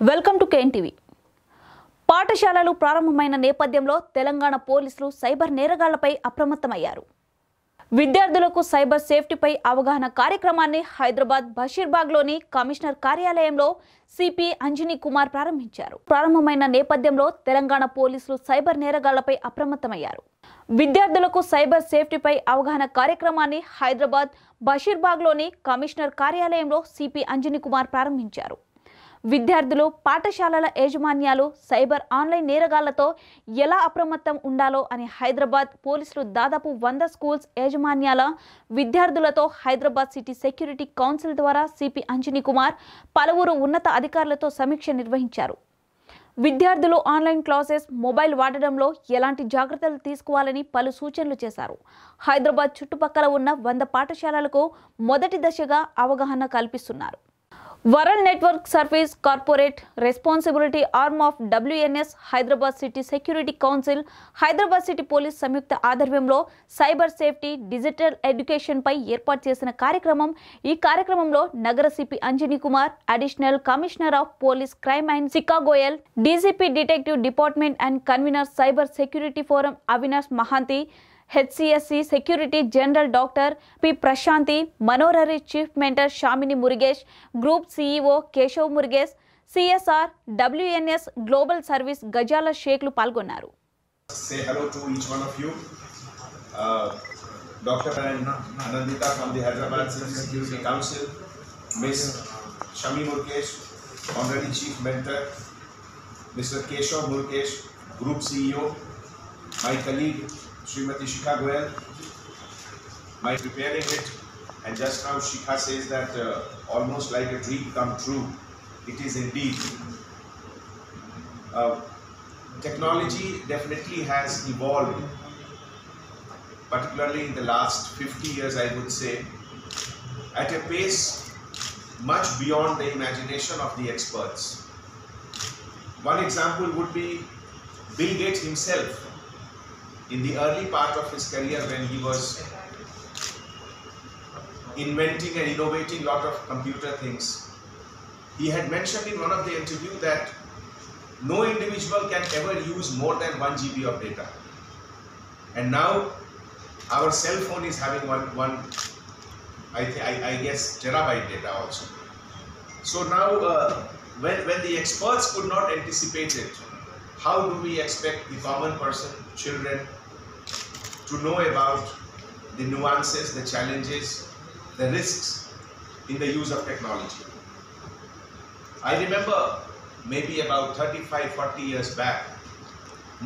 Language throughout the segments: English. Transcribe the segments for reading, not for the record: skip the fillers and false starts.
Welcome to KNTV. పాఠశాలలు ప్రారంభమైన నేపథ్యంలో తెలంగాణ పోలీసులు సైబర్ నేరగాళ్లపై అప్రమత్తమయ్యారు. విద్యార్థులకు సైబర్ సేఫ్టీపై అవగాహన కార్యక్రమాన్ని హైదరాబాద్ బషీర్బాగ్లోని కమిషనర్ కార్యాలయంలో సిపి అంజనీ కుమార్ ప్రారంభించారు. ప్రారంభమైన నేపథ్యంలో తెలంగాణ పోలీసులు సైబర్ నేరగాళ్లపై అప్రమత్తమయ్యారు. విద్యార్థులకు సైబర్ సేఫ్టీపై అవగాహన కార్యక్రమాన్ని హైదరాబాద్ బషీర్బాగ్లోని కమిషనర్ కార్యాలయంలో సిపి అంజనీ కుమార్ ప్రారంభించారు. విద్యార్థులు, పాఠశాలల యాజమాన్యాలు సైబర్ ఆన్లైన్ నేరగాళ్లతో ఎలా అప్రమత్తం ఉండాలో అని హైదరాబాద్ పోలీసులు దాదాపు 100 స్కూల్స్ యాజమాన్యాల విద్యార్థులతో హైదరాబాద్ సిటీ సెక్యూరిటీ కౌన్సిల్ ద్వారా సిపి అంజనీ కుమార్ పలువురు ఉన్నత అధికారులతో సమీక్ష నిర్వహించారు. విద్యార్థులు ఆన్లైన్ క్లాసెస్, మొబైల్ వాడడంలో ఎలాంటి జాగ్రత్తలు తీసుకోవాలని పలు సూచనలు చేశారు. హైదరాబాద్ చుట్టుపక్కల ఉన్న 100 పాఠశాలలకు మొదటి దశగా అవగాహన కల్పిస్తున్నారు. World network service corporate responsibility arm of WNS Hyderabad city security council, Hyderabad city police సంయుక్త ఆధ్వర్యంలో సైబర్ సేఫ్టీ, డిజిటల్ ఎడ్యుకేషన్ పై ఏర్పాటు చేసిన కార్యక్రమం. ఈ కార్యక్రమంలో నగర CP Anjani Kumar, additional commissioner of police crime and Sikha Goyal, DGP detective department and convener cyber security forum Avinash Mohanty, HCSC security general doctor P Prashanti, మనోరరీ chief mentor Shamini Murugesh, group CEO Keshav Murugesh, CSR WNS global service గజాల షేక్లు పాల్గొన్నారు. Say hello to each one of you. Dr. Anandita from the Hyderabad City Security Council, Ms. Shami Murugesh, Honorary Chief Mentor, Mr. Keshav Murugesh, Group CEO, my colleague Srimati Shikha Goyal, my preparing it, and just now Shikha says that almost like a dream come true. It is indeed. Technology definitely has evolved, particularly in the last 50 years, I would say, at a pace much beyond the imagination of the experts. One example would be Bill Gates himself. In the early part of his career, when he was inventing and innovating a lot of computer things, he had mentioned in one of the interviews that no individual can ever use more than 1 GB of data. And now our cell phone is having one I guess terabyte data also. So now when the experts could not anticipate it, how do we expect the common person, children, to know about the nuances, the challenges, the risks in the use of technology? I remember maybe about 35-40 years back,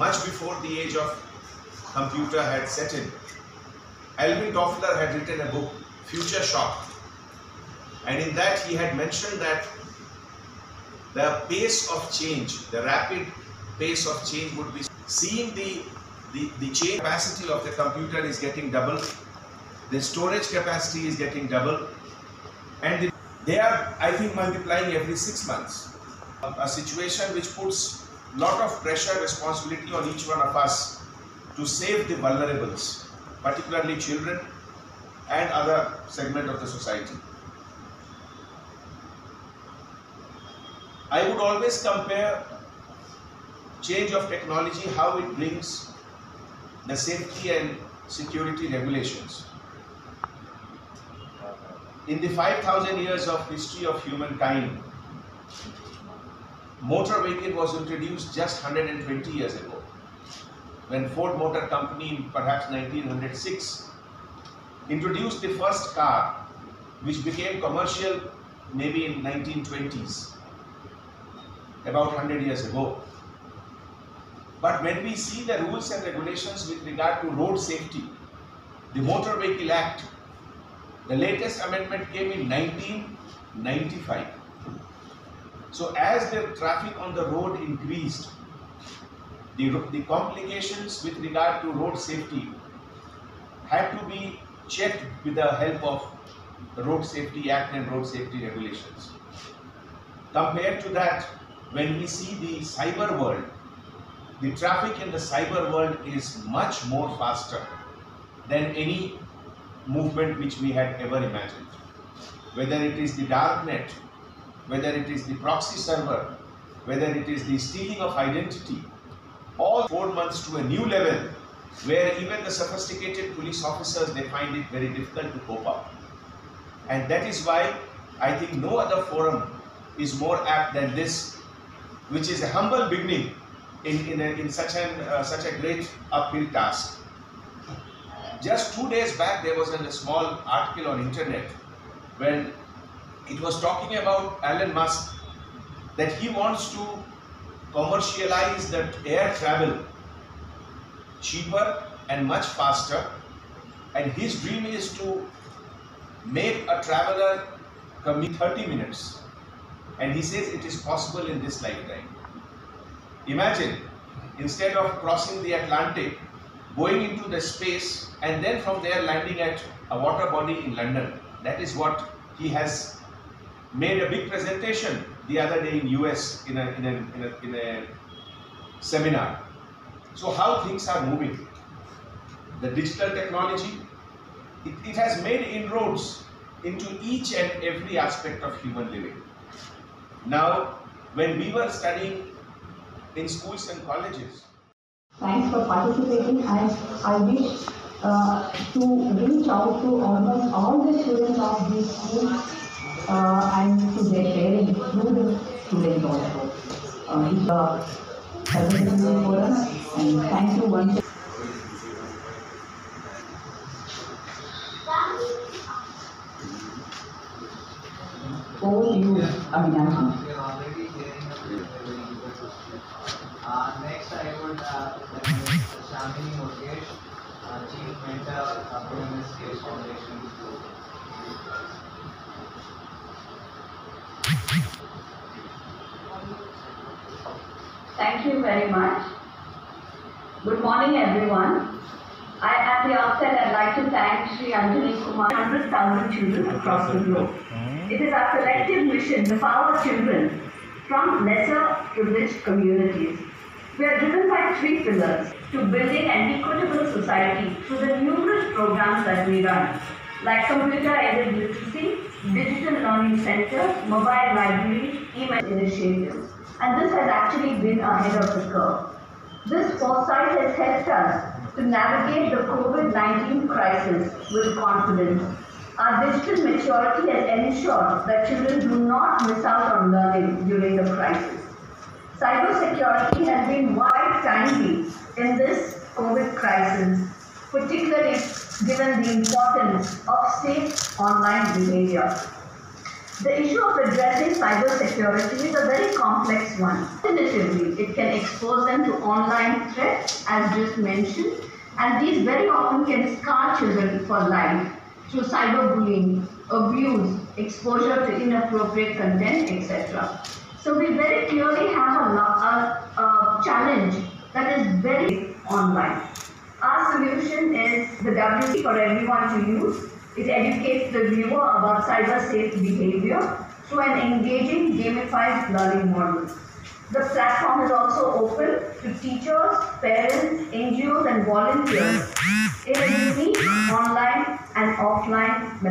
much before the age of computer had set in, Alvin Toffler had written a book, Future Shock, and in that he had mentioned that the pace of change, the rapid pace of change would be seeing the change capacity of the computer is getting double, the storage capacity is getting double, and they are, I think, multiplying every 6 months. A situation which puts a lot of pressure, responsibility on each one of us to save the vulnerables, particularly children and other segment of the society. I would always compare change of technology, how it brings the safety and security regulations. In the 5,000 years of history of humankind, motor vehicle was introduced just 120 years ago, when Ford Motor Company in perhaps 1906 introduced the first car, which became commercial maybe in 1920s, about 100 years ago. But when we see the rules and regulations with regard to road safety, the Motor Vehicle Act, the latest amendment came in 1995. So as the traffic on the road increased, the complications with regard to road safety had to be checked with the help of the Road Safety Act and road safety regulations. Compared to that, when we see the cyber world, the traffic in the cyber world is much more faster than any movement which we had ever imagined. Whether it is the dark net, whether it is the proxy server, whether it is the stealing of identity, all 4 months to a new level where even the sophisticated police officers, they find it very difficult to cope up. And that is why I think no other forum is more apt than this, which is a humble beginning in such a great uphill task. Just 2 days back, there was a small article on internet when it was talking about Elon Musk, that he wants to commercialize that air travel cheaper and much faster, and his dream is to make a traveler commute 30 minutes, and he says it is possible in this lifetime. Imagine, instead of crossing the Atlantic, going into the space and then from there landing at a water body in London. That is what he has made a big presentation the other day in US in a seminar. So how things are moving. The digital technology, it has made inroads into each and every aspect of human living. Now, when we were studying in schools and colleges, thanks for participating, and I wish to reach out to almost all the students of these schools and to their parents through the students also. It's a participatory forum, and thank you once. Over to you, Avinash. Next, I would recommend Shamini Mukesh, Chief Mentor, PMS Case Foundation. Thank you very much. Good morning, everyone. At the outset, I'd like to thank Sri Anjali Kumar, 100,000 children across the globe. It is our collective mission to empower children from lesser privileged communities. We are driven by 3 pillars to building an equitable society through the numerous programs that we run, like computer-aided literacy, digital learning centers, mobile libraries, email initiatives. And this has actually been ahead of the curve. This foresight has helped us to navigate the COVID-19 crisis with confidence. Our digital maturity has ensured that children do not miss out on learning during the crisis. Cybersecurity has been quite timely in this COVID crisis, particularly given the importance of safe online behavior. The issue of addressing cybersecurity is a very complex one. Alternatively, it can expose them to online threats, as just mentioned, and these very often can scar children for life through cyberbullying, abuse, exposure to inappropriate content, etc. So we very clearly have a challenge that is very online. Our solution is the WC for everyone to use. It educates the viewer about cyber-safe behavior through an engaging gamified learning model. The platform is also open to teachers, parents, NGOs and volunteers in a unique online and offline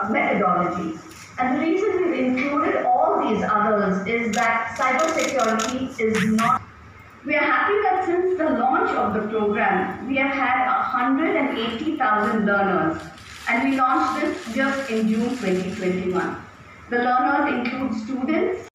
methodology. And the reason we've included all these others is that cybersecurity is not. We are happy that since the launch of the program, we have had 180,000 learners, and we launched this just in June 2021. The learners include students,